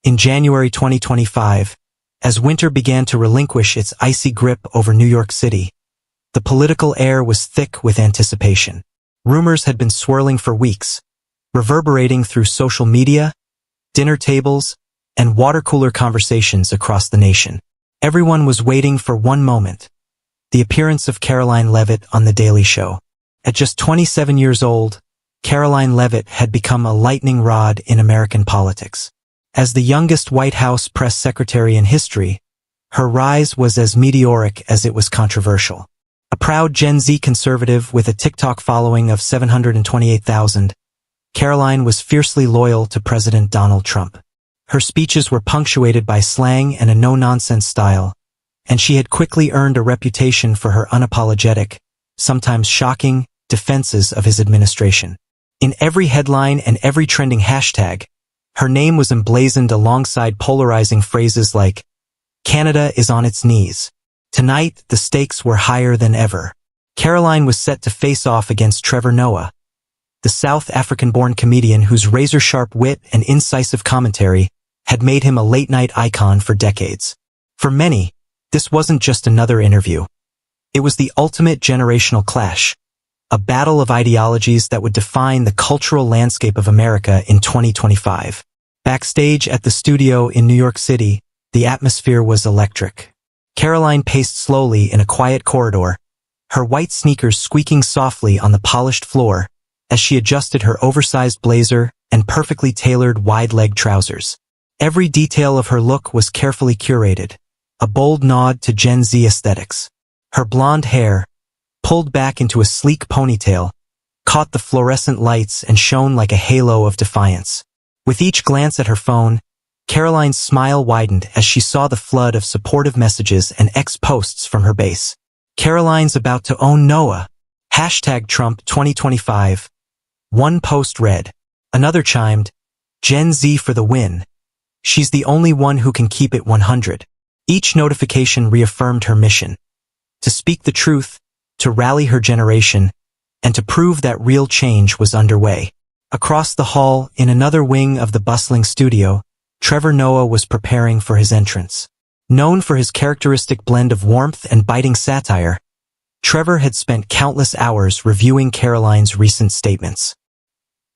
In January 2025, as winter began to relinquish its icy grip over New York City, the political air was thick with anticipation. Rumors had been swirling for weeks, reverberating through social media, dinner tables, and water cooler conversations across the nation. Everyone was waiting for one moment: the appearance of Karoline Leavitt on The Daily Show. At just 27 years old, Karoline Leavitt had become a lightning rod in American politics. As the youngest White House press secretary in history, her rise was as meteoric as it was controversial. A proud Gen Z conservative with a TikTok following of 728,000, Karoline was fiercely loyal to President Donald Trump. Her speeches were punctuated by slang and a no-nonsense style, and she had quickly earned a reputation for her unapologetic, sometimes shocking, defenses of his administration. In every headline and every trending hashtag, her name was emblazoned alongside polarizing phrases like, "Canada is on its knees." Tonight, the stakes were higher than ever. Karoline was set to face off against Trevor Noah, the South African-born comedian whose razor-sharp wit and incisive commentary had made him a late-night icon for decades. For many, this wasn't just another interview. It was the ultimate generational clash, a battle of ideologies that would define the cultural landscape of America in 2025. Backstage at the studio in New York City, the atmosphere was electric. Karoline paced slowly in a quiet corridor, her white sneakers squeaking softly on the polished floor as she adjusted her oversized blazer and perfectly tailored wide-leg trousers. Every detail of her look was carefully curated, a bold nod to Gen Z aesthetics. Her blonde hair, pulled back into a sleek ponytail, caught the fluorescent lights and shone like a halo of defiance. With each glance at her phone, Karoline's smile widened as she saw the flood of supportive messages and ex-posts from her base. Karoline's about to own Noah. #Trump 2025. One post read. Another chimed, "Gen Z for the win. She's the only one who can keep it 100. Each notification reaffirmed her mission: to speak the truth, to rally her generation, and to prove that real change was underway. Across the hall, in another wing of the bustling studio, Trevor Noah was preparing for his entrance. Known for his characteristic blend of warmth and biting satire, Trevor had spent countless hours reviewing Karoline's recent statements.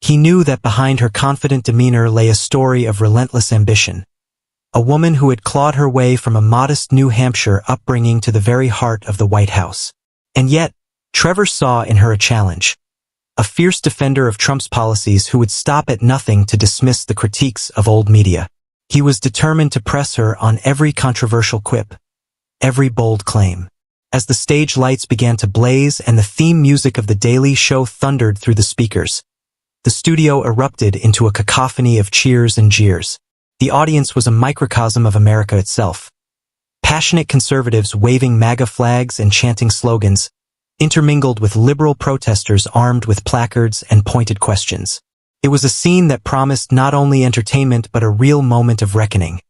He knew that behind her confident demeanor lay a story of relentless ambition, a woman who had clawed her way from a modest New Hampshire upbringing to the very heart of the White House. And yet, Trevor saw in her a challenge, a fierce defender of Trump's policies who would stop at nothing to dismiss the critiques of old media. He was determined to press her on every controversial quip, every bold claim. As the stage lights began to blaze and the theme music of The Daily Show thundered through the speakers, the studio erupted into a cacophony of cheers and jeers. The audience was a microcosm of America itself. Passionate conservatives waving MAGA flags and chanting slogans, intermingled with liberal protesters armed with placards and pointed questions. It was a scene that promised not only entertainment but a real moment of reckoning,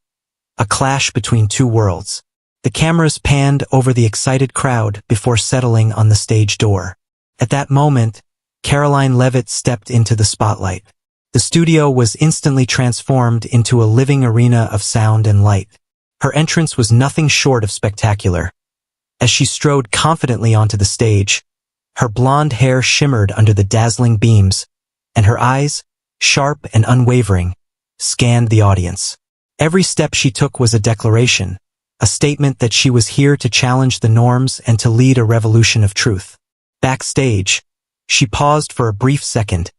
a clash between two worlds. The cameras panned over the excited crowd before settling on the stage door. At that moment, Karoline Leavitt stepped into the spotlight. The studio was instantly transformed into a living arena of sound and light. Her entrance was nothing short of spectacular. As she strode confidently onto the stage, her blonde hair shimmered under the dazzling beams, and her eyes, sharp and unwavering, scanned the audience. Every step she took was a declaration, a statement that she was here to challenge the norms and to lead a revolution of truth. Backstage, she paused for a brief second,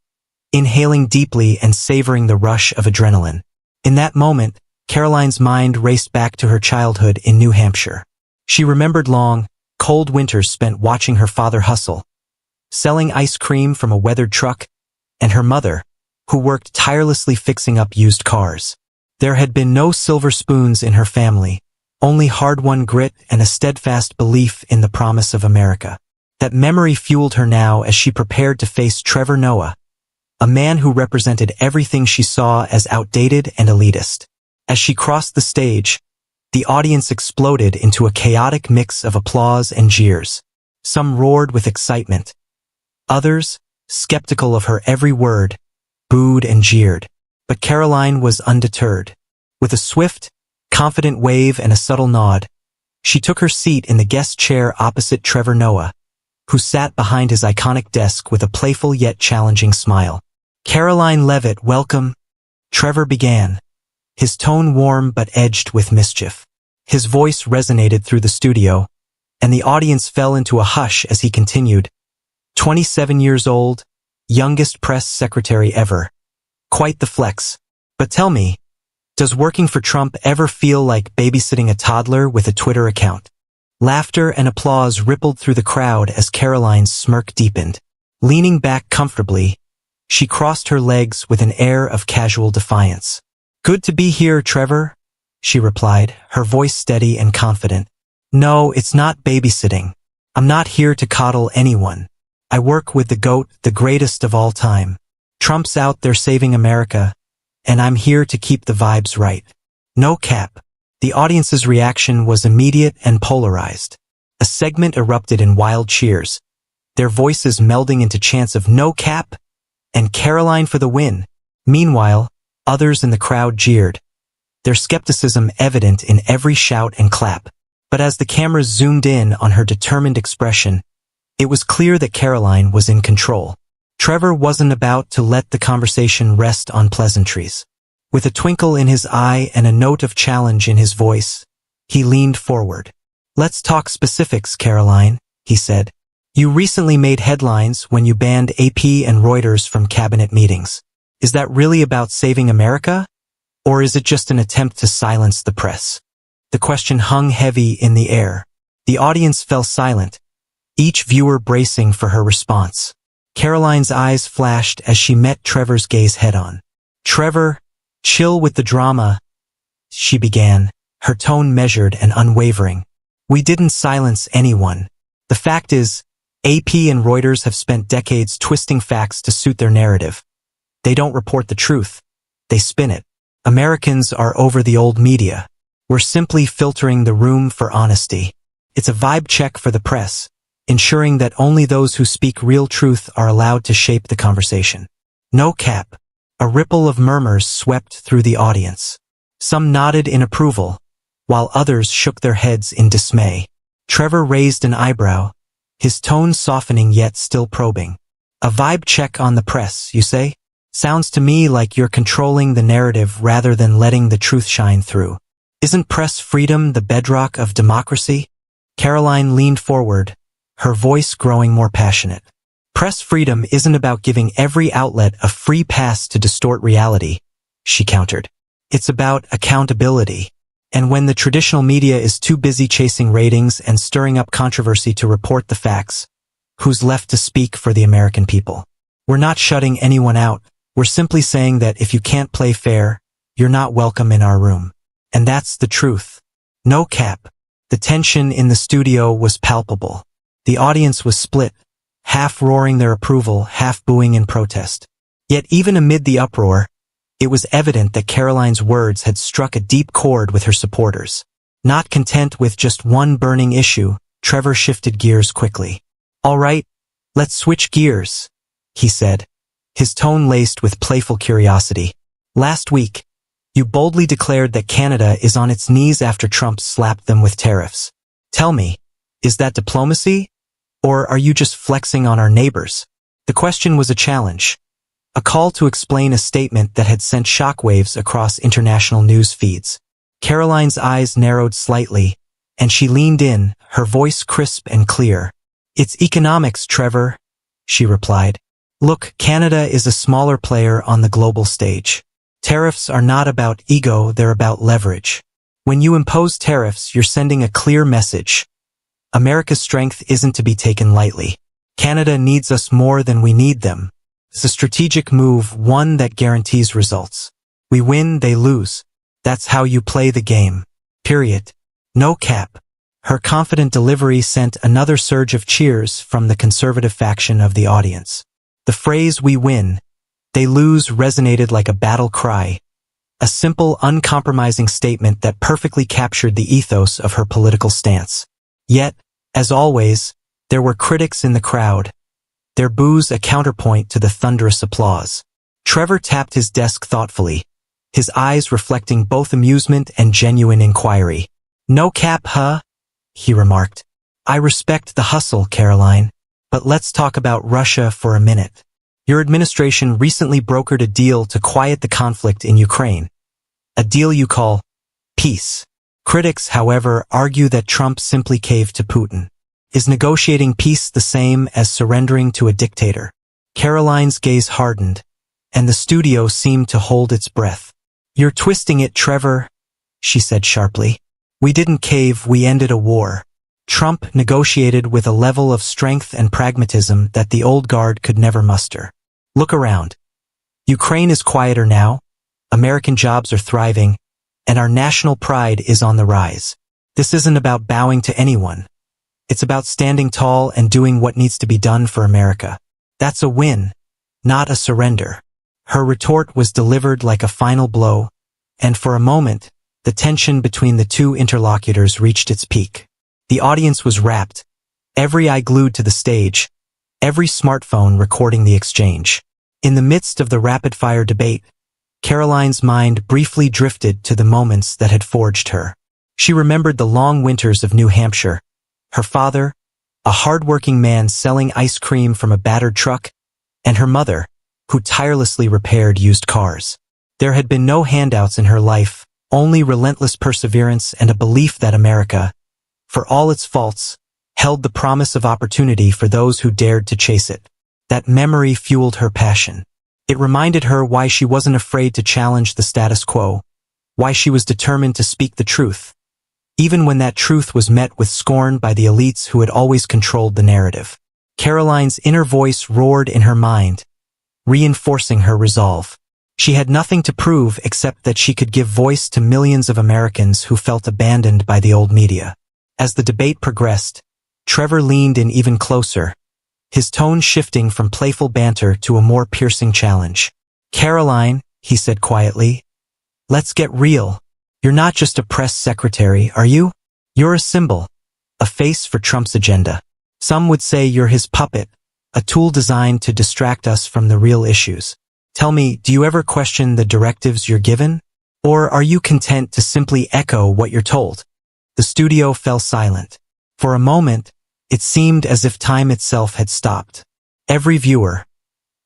inhaling deeply and savoring the rush of adrenaline. In that moment, Karoline's mind raced back to her childhood in New Hampshire. She remembered long, cold winters spent watching her father hustle, selling ice cream from a weathered truck, and her mother, who worked tirelessly fixing up used cars. There had been no silver spoons in her family, only hard-won grit and a steadfast belief in the promise of America. That memory fueled her now as she prepared to face Trevor Noah, a man who represented everything she saw as outdated and elitist. As she crossed the stage, the audience exploded into a chaotic mix of applause and jeers. Some roared with excitement. Others, skeptical of her every word, booed and jeered. But Karoline was undeterred. With a swift, confident wave and a subtle nod, she took her seat in the guest chair opposite Trevor Noah, who sat behind his iconic desk with a playful yet challenging smile. "Karoline Leavitt, welcome," Trevor began, his tone warm but edged with mischief. His voice resonated through the studio, and the audience fell into a hush as he continued. 27 years old, youngest press secretary ever. Quite the flex. But tell me, does working for Trump ever feel like babysitting a toddler with a Twitter account? Laughter and applause rippled through the crowd as Karoline's smirk deepened. Leaning back comfortably, she crossed her legs with an air of casual defiance. "Good to be here, Trevor," she replied, her voice steady and confident. "No, it's not babysitting. I'm not here to coddle anyone. I work with the GOAT, the greatest of all time. Trump's out there saving America, and I'm here to keep the vibes right." No cap. The audience's reaction was immediate and polarized. A segment erupted in wild cheers, their voices melding into chants of "no cap" and "Karoline for the win." Meanwhile, others in the crowd jeered, their skepticism evident in every shout and clap. But as the cameras zoomed in on her determined expression, it was clear that Karoline was in control. Trevor wasn't about to let the conversation rest on pleasantries. With a twinkle in his eye and a note of challenge in his voice, he leaned forward. "Let's talk specifics, Karoline," he said. "You recently made headlines when you banned AP and Reuters from cabinet meetings. Is that really about saving America? Or is it just an attempt to silence the press?" The question hung heavy in the air. The audience fell silent, each viewer bracing for her response. Karoline's eyes flashed as she met Trevor's gaze head-on. "Trevor, chill with the drama," she began, her tone measured and unwavering. "We didn't silence anyone. The fact is, AP and Reuters have spent decades twisting facts to suit their narrative. They don't report the truth. They spin it. Americans are over the old media. We're simply filtering the room for honesty. It's a vibe check for the press, ensuring that only those who speak real truth are allowed to shape the conversation." No cap. A ripple of murmurs swept through the audience. Some nodded in approval, while others shook their heads in dismay. Trevor raised an eyebrow, his tone softening yet still probing. "A vibe check on the press, you say? Sounds to me like you're controlling the narrative rather than letting the truth shine through. Isn't press freedom the bedrock of democracy?" Karoline leaned forward, her voice growing more passionate. "Press freedom isn't about giving every outlet a free pass to distort reality," she countered. "It's about accountability. And when the traditional media is too busy chasing ratings and stirring up controversy to report the facts, who's left to speak for the American people? We're not shutting anyone out. We're simply saying that if you can't play fair, you're not welcome in our room. And that's the truth." No cap. The tension in the studio was palpable. The audience was split, half roaring their approval, half booing in protest. Yet even amid the uproar, it was evident that Karoline's words had struck a deep chord with her supporters. Not content with just one burning issue, Trevor shifted gears quickly. "All right, let's switch gears," he said, his tone laced with playful curiosity. "Last week, you boldly declared that Canada is on its knees after Trump slapped them with tariffs. Tell me, is that diplomacy? Or are you just flexing on our neighbors?" The question was a challenge, a call to explain a statement that had sent shockwaves across international news feeds. Karoline's eyes narrowed slightly, and she leaned in, her voice crisp and clear. "It's economics, Trevor," she replied. "Look, Canada is a smaller player on the global stage. Tariffs are not about ego, they're about leverage. When you impose tariffs, you're sending a clear message. America's strength isn't to be taken lightly. Canada needs us more than we need them. It's a strategic move, one that guarantees results. We win, they lose. That's how you play the game. Period." No cap. Her confident delivery sent another surge of cheers from the conservative faction of the audience. The phrase "we win, they lose" resonated like a battle cry, a simple, uncompromising statement that perfectly captured the ethos of her political stance. Yet, as always, there were critics in the crowd, their boos a counterpoint to the thunderous applause. Trevor tapped his desk thoughtfully, his eyes reflecting both amusement and genuine inquiry. "No cap, huh?" he remarked. "I respect the hustle, Karoline. But let's talk about Russia for a minute. Your administration recently brokered a deal to quiet the conflict in Ukraine. A deal you call peace. Critics, however, argue that Trump simply caved to Putin. Is negotiating peace the same as surrendering to a dictator?" Karoline's gaze hardened, and the studio seemed to hold its breath. "You're twisting it, Trevor," she said sharply. "We didn't cave, we ended a war." Trump negotiated with a level of strength and pragmatism that the old guard could never muster. Look around. Ukraine is quieter now, American jobs are thriving, and our national pride is on the rise. This isn't about bowing to anyone. It's about standing tall and doing what needs to be done for America. That's a win, not a surrender. Her retort was delivered like a final blow, and for a moment, the tension between the two interlocutors reached its peak. The audience was rapt, every eye glued to the stage, every smartphone recording the exchange. In the midst of the rapid-fire debate, Karoline's mind briefly drifted to the moments that had forged her. She remembered the long winters of New Hampshire, her father, a hard-working man selling ice cream from a battered truck, and her mother, who tirelessly repaired used cars. There had been no handouts in her life, only relentless perseverance and a belief that America, for all its faults, held the promise of opportunity for those who dared to chase it. That memory fueled her passion. It reminded her why she wasn't afraid to challenge the status quo, why she was determined to speak the truth, even when that truth was met with scorn by the elites who had always controlled the narrative. Karoline's inner voice roared in her mind, reinforcing her resolve. She had nothing to prove except that she could give voice to millions of Americans who felt abandoned by the old media. As the debate progressed, Trevor leaned in even closer, his tone shifting from playful banter to a more piercing challenge. "Karoline," he said quietly, "let's get real. You're not just a press secretary, are you? You're a symbol, a face for Trump's agenda. Some would say you're his puppet, a tool designed to distract us from the real issues. Tell me, do you ever question the directives you're given? Or are you content to simply echo what you're told?" The studio fell silent. For a moment, it seemed as if time itself had stopped. Every viewer,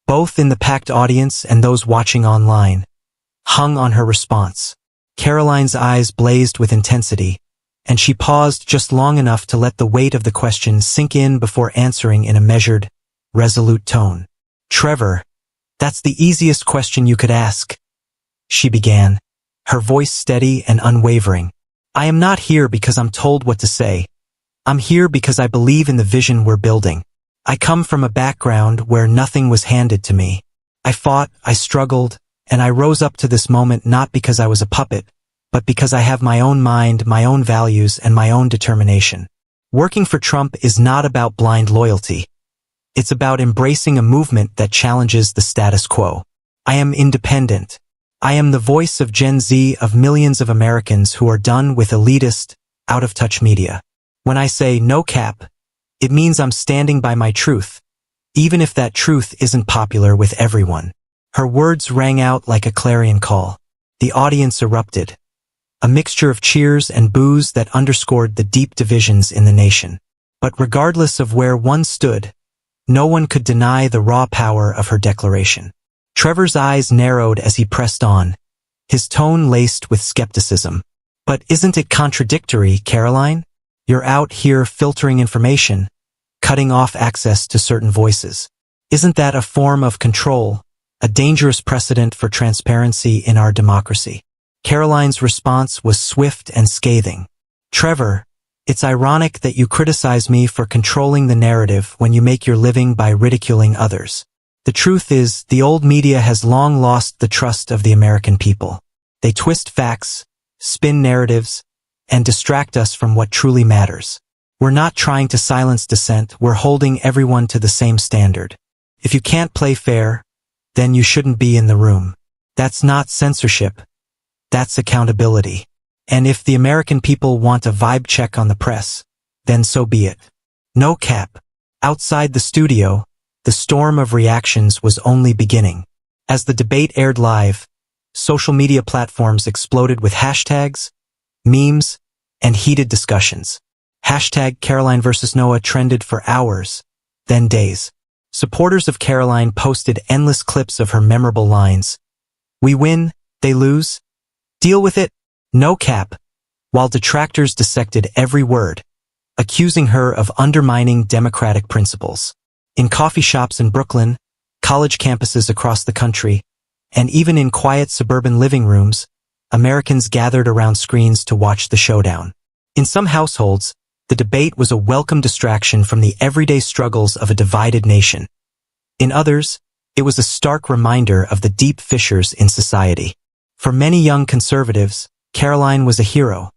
both in the packed audience and those watching online, hung on her response. Karoline's eyes blazed with intensity, and she paused just long enough to let the weight of the question sink in before answering in a measured, resolute tone. "Trevor, that's the easiest question you could ask," she began, her voice steady and unwavering. "I am not here because I'm told what to say. I'm here because I believe in the vision we're building. I come from a background where nothing was handed to me. I fought, I struggled, and I rose up to this moment not because I was a puppet, but because I have my own mind, my own values, and my own determination. Working for Trump is not about blind loyalty. It's about embracing a movement that challenges the status quo. I am independent. I am the voice of Gen Z, of millions of Americans who are done with elitist, out-of-touch media. When I say no cap, it means I'm standing by my truth, even if that truth isn't popular with everyone." Her words rang out like a clarion call. The audience erupted, a mixture of cheers and boos that underscored the deep divisions in the nation. But regardless of where one stood, no one could deny the raw power of her declaration. Trevor's eyes narrowed as he pressed on, his tone laced with skepticism. "But isn't it contradictory, Karoline? You're out here filtering information, cutting off access to certain voices. Isn't that a form of control, a dangerous precedent for transparency in our democracy?" Karoline's response was swift and scathing. "Trevor, it's ironic that you criticize me for controlling the narrative when you make your living by ridiculing others. The truth is, the old media has long lost the trust of the American people. They twist facts, spin narratives, and distract us from what truly matters. We're not trying to silence dissent, we're holding everyone to the same standard. If you can't play fair, then you shouldn't be in the room. That's not censorship, that's accountability. And if the American people want a vibe check on the press, then so be it." No cap. Outside the studio, the storm of reactions was only beginning. As the debate aired live, Social media platforms exploded with hashtags, memes, and heated discussions. Hashtag Karoline versus Noah trended for hours, then days. Supporters of Karoline posted endless clips of her memorable lines. "We win, they lose. Deal with it, no cap," while detractors dissected every word, accusing her of undermining democratic principles. In coffee shops in Brooklyn, college campuses across the country, and even in quiet suburban living rooms, Americans gathered around screens to watch the showdown. In some households, the debate was a welcome distraction from the everyday struggles of a divided nation. In others, it was a stark reminder of the deep fissures in society. For many young conservatives, Karoline was a hero,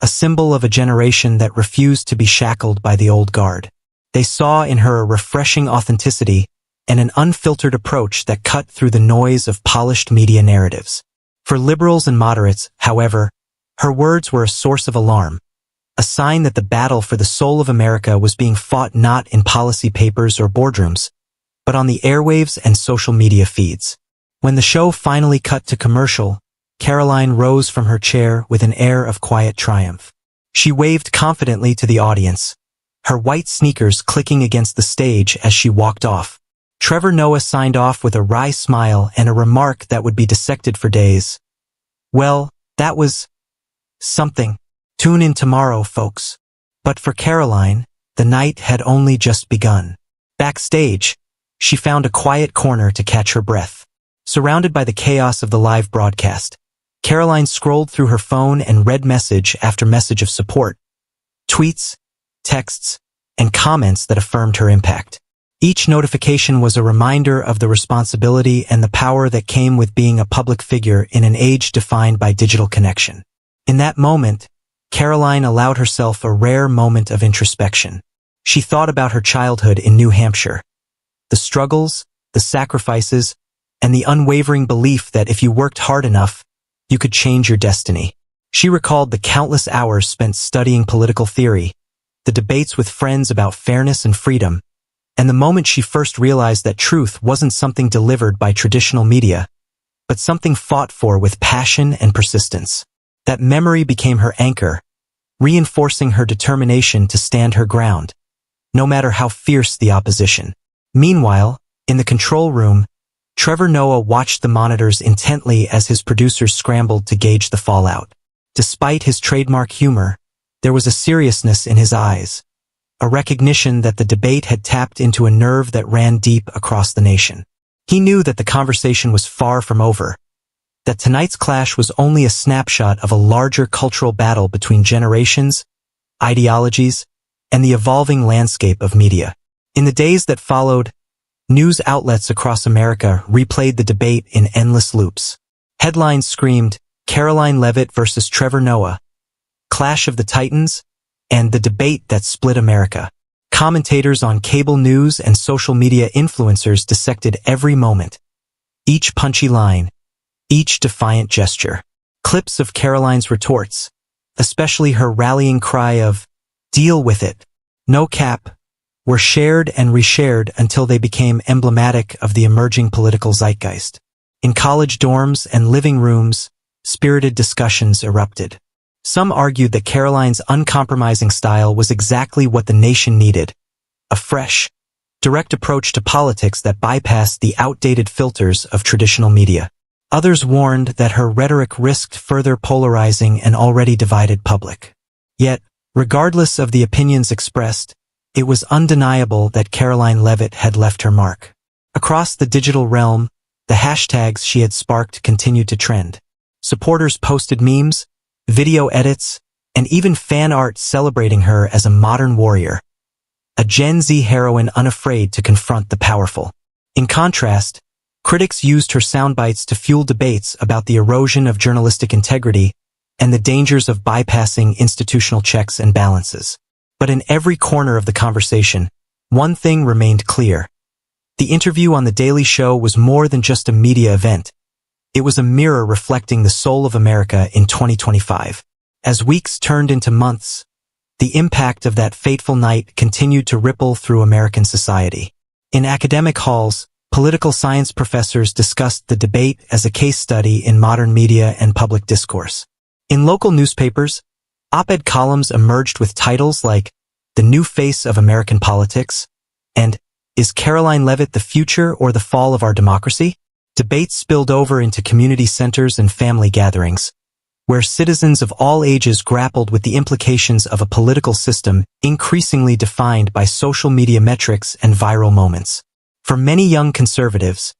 a symbol of a generation that refused to be shackled by the old guard. They saw in her a refreshing authenticity and an unfiltered approach that cut through the noise of polished media narratives. For liberals and moderates, however, her words were a source of alarm, a sign that the battle for the soul of America was being fought not in policy papers or boardrooms, but on the airwaves and social media feeds. When the show finally cut to commercial, Karoline rose from her chair with an air of quiet triumph. She waved confidently to the audience, her white sneakers clicking against the stage as she walked off. Trevor Noah signed off with a wry smile and a remark that would be dissected for days. "Well, that was something. Tune in tomorrow, folks." But for Karoline, the night had only just begun. Backstage, she found a quiet corner to catch her breath. Surrounded by the chaos of the live broadcast, Karoline scrolled through her phone and read message after message of support, tweets, texts, and comments that affirmed her impact. Each notification was a reminder of the responsibility and the power that came with being a public figure in an age defined by digital connection. In that moment, Karoline allowed herself a rare moment of introspection. She thought about her childhood in New Hampshire, the struggles, the sacrifices, and the unwavering belief that if you worked hard enough, you could change your destiny. She recalled the countless hours spent studying political theory, the debates with friends about fairness and freedom, and the moment she first realized that truth wasn't something delivered by traditional media, but something fought for with passion and persistence. That memory became her anchor, reinforcing her determination to stand her ground, no matter how fierce the opposition. Meanwhile, in the control room, Trevor Noah watched the monitors intently as his producers scrambled to gauge the fallout. Despite his trademark humor, there was a seriousness in his eyes, a recognition that the debate had tapped into a nerve that ran deep across the nation. He knew that the conversation was far from over, that tonight's clash was only a snapshot of a larger cultural battle between generations, ideologies, and the evolving landscape of media. In the days that followed, news outlets across America replayed the debate in endless loops. Headlines screamed, "Karoline Leavitt versus Trevor Noah, Clash of the Titans," and "The Debate That Split America." Commentators on cable news and social media influencers dissected every moment, each punchy line, each defiant gesture. Clips of Karoline's retorts, especially her rallying cry of, "Deal with it, no cap," were shared and reshared until they became emblematic of the emerging political zeitgeist. In college dorms and living rooms, spirited discussions erupted. Some argued that Karoline's uncompromising style was exactly what the nation needed, a fresh, direct approach to politics that bypassed the outdated filters of traditional media. Others warned that her rhetoric risked further polarizing an already divided public. Yet, regardless of the opinions expressed, it was undeniable that Karoline Leavitt had left her mark. Across the digital realm, the hashtags she had sparked continued to trend. Supporters posted memes, video edits, and even fan art celebrating her as a modern warrior, a Gen Z heroine unafraid to confront the powerful. In contrast, critics used her soundbites to fuel debates about the erosion of journalistic integrity and the dangers of bypassing institutional checks and balances. But in every corner of the conversation, one thing remained clear. The interview on The Daily Show was more than just a media event. It was a mirror reflecting the soul of America in 2025. As weeks turned into months, the impact of that fateful night continued to ripple through American society. In academic halls, Political science professors discussed the debate as a case study in modern media and public discourse. In local newspapers, op-ed columns emerged with titles like "The New Face of American Politics" and "Is Karoline Leavitt the Future or the Fall of Our Democracy?" Debates spilled over into community centers and family gatherings, where citizens of all ages grappled with the implications of a political system increasingly defined by social media metrics and viral moments. For many young conservatives,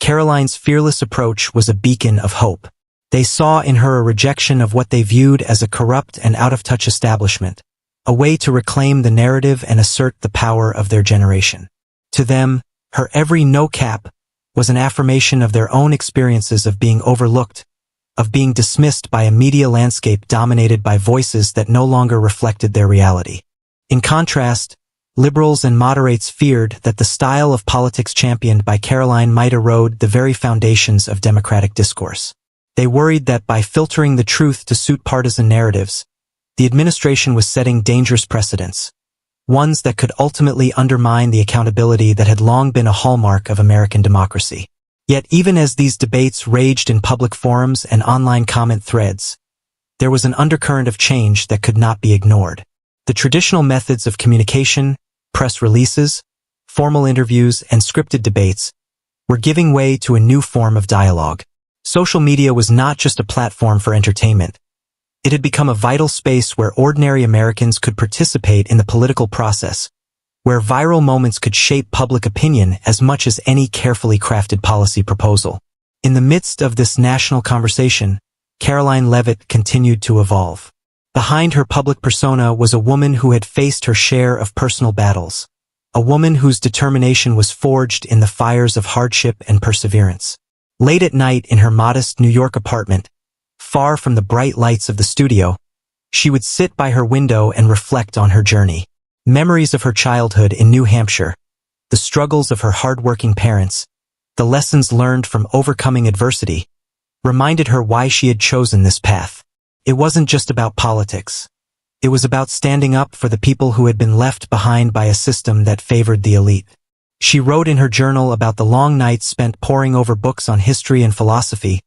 Karoline's fearless approach was a beacon of hope. They saw in her a rejection of what they viewed as a corrupt and out-of-touch establishment, a way to reclaim the narrative and assert the power of their generation. To them, her every no cap was an affirmation of their own experiences of being overlooked, of being dismissed by a media landscape dominated by voices that no longer reflected their reality. In contrast, liberals and moderates feared that the style of politics championed by Karoline might erode the very foundations of democratic discourse. They worried that by filtering the truth to suit partisan narratives, the administration was setting dangerous precedents, ones that could ultimately undermine the accountability that had long been a hallmark of American democracy. Yet even as these debates raged in public forums and online comment threads, there was an undercurrent of change that could not be ignored. The traditional methods of communication, press releases, formal interviews, and scripted debates were giving way to a new form of dialogue. Social media was not just a platform for entertainment. It had become a vital space where ordinary Americans could participate in the political process, where viral moments could shape public opinion as much as any carefully crafted policy proposal. In the midst of this national conversation, Karoline Leavitt continued to evolve. Behind her public persona was a woman who had faced her share of personal battles, a woman whose determination was forged in the fires of hardship and perseverance. Late at night in her modest New York apartment, far from the bright lights of the studio, she would sit by her window and reflect on her journey. Memories of her childhood in New Hampshire, the struggles of her hardworking parents, the lessons learned from overcoming adversity, reminded her why she had chosen this path. It wasn't just about politics. It was about standing up for the people who had been left behind by a system that favored the elite. She wrote in her journal about the long nights spent poring over books on history and philosophy,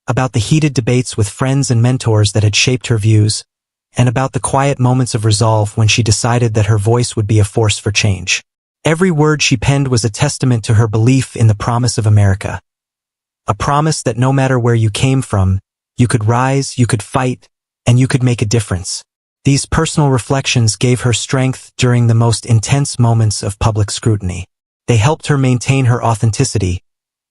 about the heated debates with friends and mentors that had shaped her views, and about the quiet moments of resolve when she decided that her voice would be a force for change. Every word she penned was a testament to her belief in the promise of America. A promise that no matter where you came from, you could rise, you could fight, and you could make a difference. These personal reflections gave her strength during the most intense moments of public scrutiny. They helped her maintain her authenticity,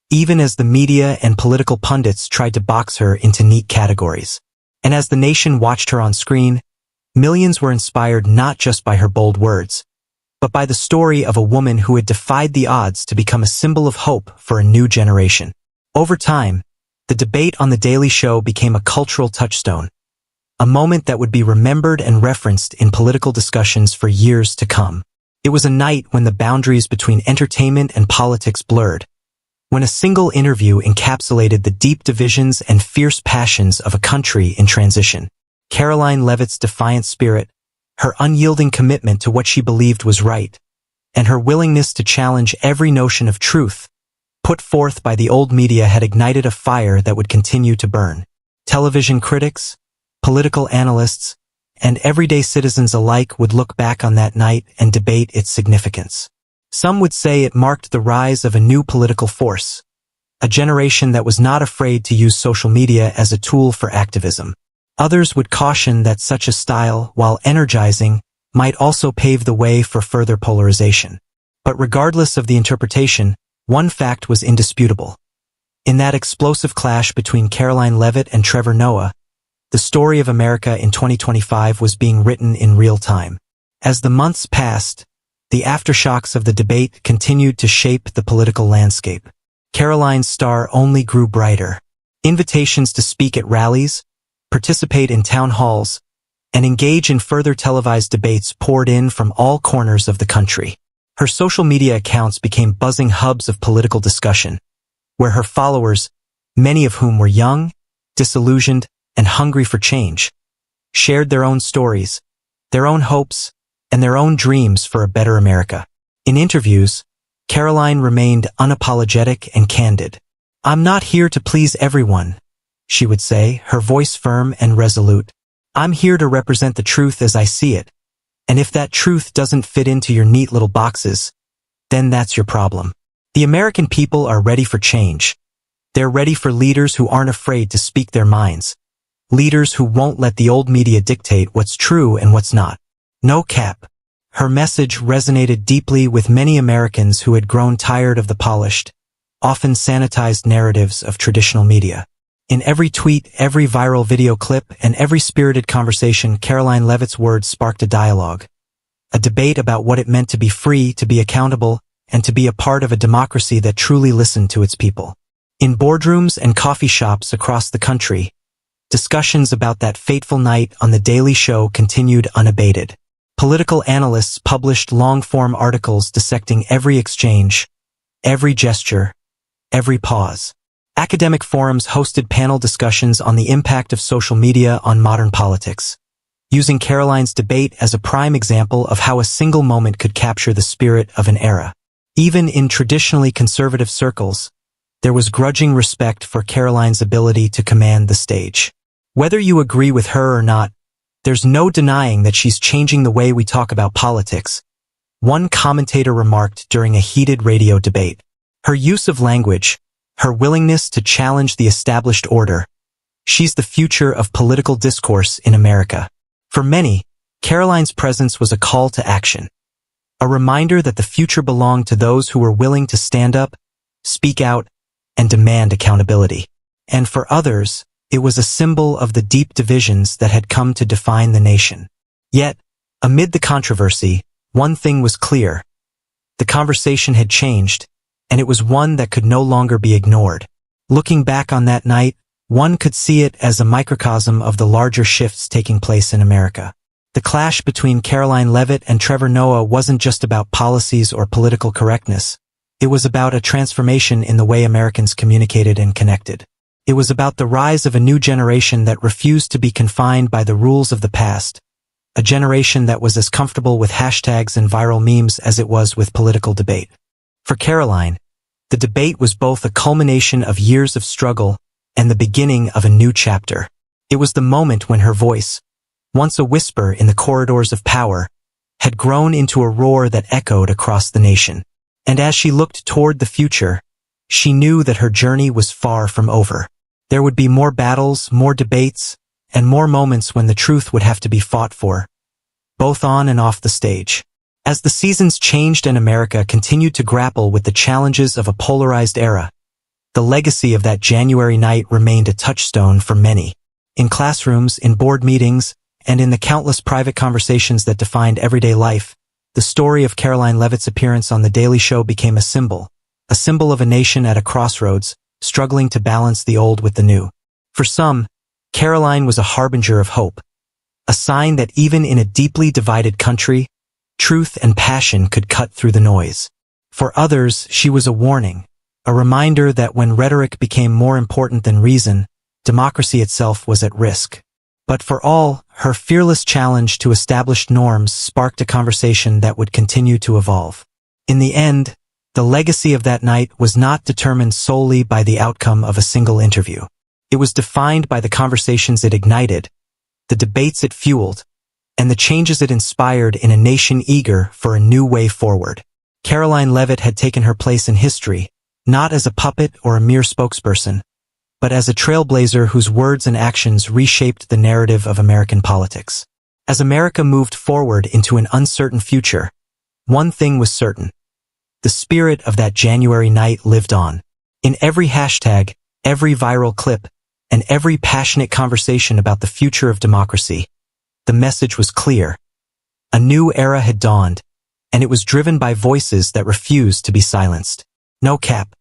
even as the media and political pundits tried to box her into neat categories. And as the nation watched her on screen, millions were inspired not just by her bold words, but by the story of a woman who had defied the odds to become a symbol of hope for a new generation. Over time, the debate on The Daily Show became a cultural touchstone, a moment that would be remembered and referenced in political discussions for years to come. It was a night when the boundaries between entertainment and politics blurred, when a single interview encapsulated the deep divisions and fierce passions of a country in transition. Karoline Leavitt's defiant spirit, her unyielding commitment to what she believed was right, and her willingness to challenge every notion of truth put forth by the old media had ignited a fire that would continue to burn. Television critics, political analysts, and everyday citizens alike would look back on that night and debate its significance. Some would say it marked the rise of a new political force, a generation that was not afraid to use social media as a tool for activism. Others would caution that such a style, while energizing, might also pave the way for further polarization. But regardless of the interpretation, one fact was indisputable. In that explosive clash between Karoline Leavitt and Trevor Noah, the story of America in 2025 was being written in real time. As the months passed, the aftershocks of the debate continued to shape the political landscape. Karoline's star only grew brighter. Invitations to speak at rallies, participate in town halls, and engage in further televised debates poured in from all corners of the country. Her social media accounts became buzzing hubs of political discussion, where her followers, many of whom were young, disillusioned, and hungry for change, shared their own stories, their own hopes, and their own dreams for a better America. In interviews, Karoline remained unapologetic and candid. "I'm not here to please everyone," she would say, her voice firm and resolute. "I'm here to represent the truth as I see it. And if that truth doesn't fit into your neat little boxes, then that's your problem." The American people are ready for change. They're ready for leaders who aren't afraid to speak their minds. Leaders who won't let the old media dictate what's true and what's not. No cap. Her message resonated deeply with many Americans who had grown tired of the polished, often sanitized narratives of traditional media. In every tweet, every viral video clip, and every spirited conversation, Karoline Leavitt's words sparked a dialogue. A debate about what it meant to be free, to be accountable, and to be a part of a democracy that truly listened to its people. In boardrooms and coffee shops across the country, discussions about that fateful night on The Daily Show continued unabated. Political analysts published long-form articles dissecting every exchange, every gesture, every pause. Academic forums hosted panel discussions on the impact of social media on modern politics, using Karoline's debate as a prime example of how a single moment could capture the spirit of an era. Even in traditionally conservative circles, there was grudging respect for Karoline's ability to command the stage. Whether you agree with her or not, there's no denying that she's changing the way we talk about politics, one commentator remarked during a heated radio debate. Her use of language, her willingness to challenge the established order, she's the future of political discourse in America. For many, Karoline's presence was a call to action, a reminder that the future belonged to those who were willing to stand up, speak out, and demand accountability. And for others, it was a symbol of the deep divisions that had come to define the nation. Yet, amid the controversy, one thing was clear. The conversation had changed, and it was one that could no longer be ignored. Looking back on that night, one could see it as a microcosm of the larger shifts taking place in America. The clash between Karoline Leavitt and Trevor Noah wasn't just about policies or political correctness. It was about a transformation in the way Americans communicated and connected. It was about the rise of a new generation that refused to be confined by the rules of the past, a generation that was as comfortable with hashtags and viral memes as it was with political debate. For Karoline, the debate was both a culmination of years of struggle and the beginning of a new chapter. It was the moment when her voice, once a whisper in the corridors of power, had grown into a roar that echoed across the nation. And as she looked toward the future, she knew that her journey was far from over. There would be more battles, more debates, and more moments when the truth would have to be fought for, both on and off the stage. As the seasons changed and America continued to grapple with the challenges of a polarized era, the legacy of that January night remained a touchstone for many. In classrooms, in board meetings, and in the countless private conversations that defined everyday life, the story of Karoline Leavitt's appearance on The Daily Show became a symbol of a nation at a crossroads, struggling to balance the old with the new. For some, Karoline was a harbinger of hope, a sign that even in a deeply divided country, truth and passion could cut through the noise. For others, she was a warning, a reminder that when rhetoric became more important than reason, democracy itself was at risk. But for all, her fearless challenge to established norms sparked a conversation that would continue to evolve. In the end, the legacy of that night was not determined solely by the outcome of a single interview. It was defined by the conversations it ignited, the debates it fueled, and the changes it inspired in a nation eager for a new way forward. Karoline Leavitt had taken her place in history, not as a puppet or a mere spokesperson, but as a trailblazer whose words and actions reshaped the narrative of American politics. As America moved forward into an uncertain future, one thing was certain. The spirit of that January night lived on. In every hashtag, every viral clip, and every passionate conversation about the future of democracy, the message was clear. A new era had dawned, and it was driven by voices that refused to be silenced. No cap.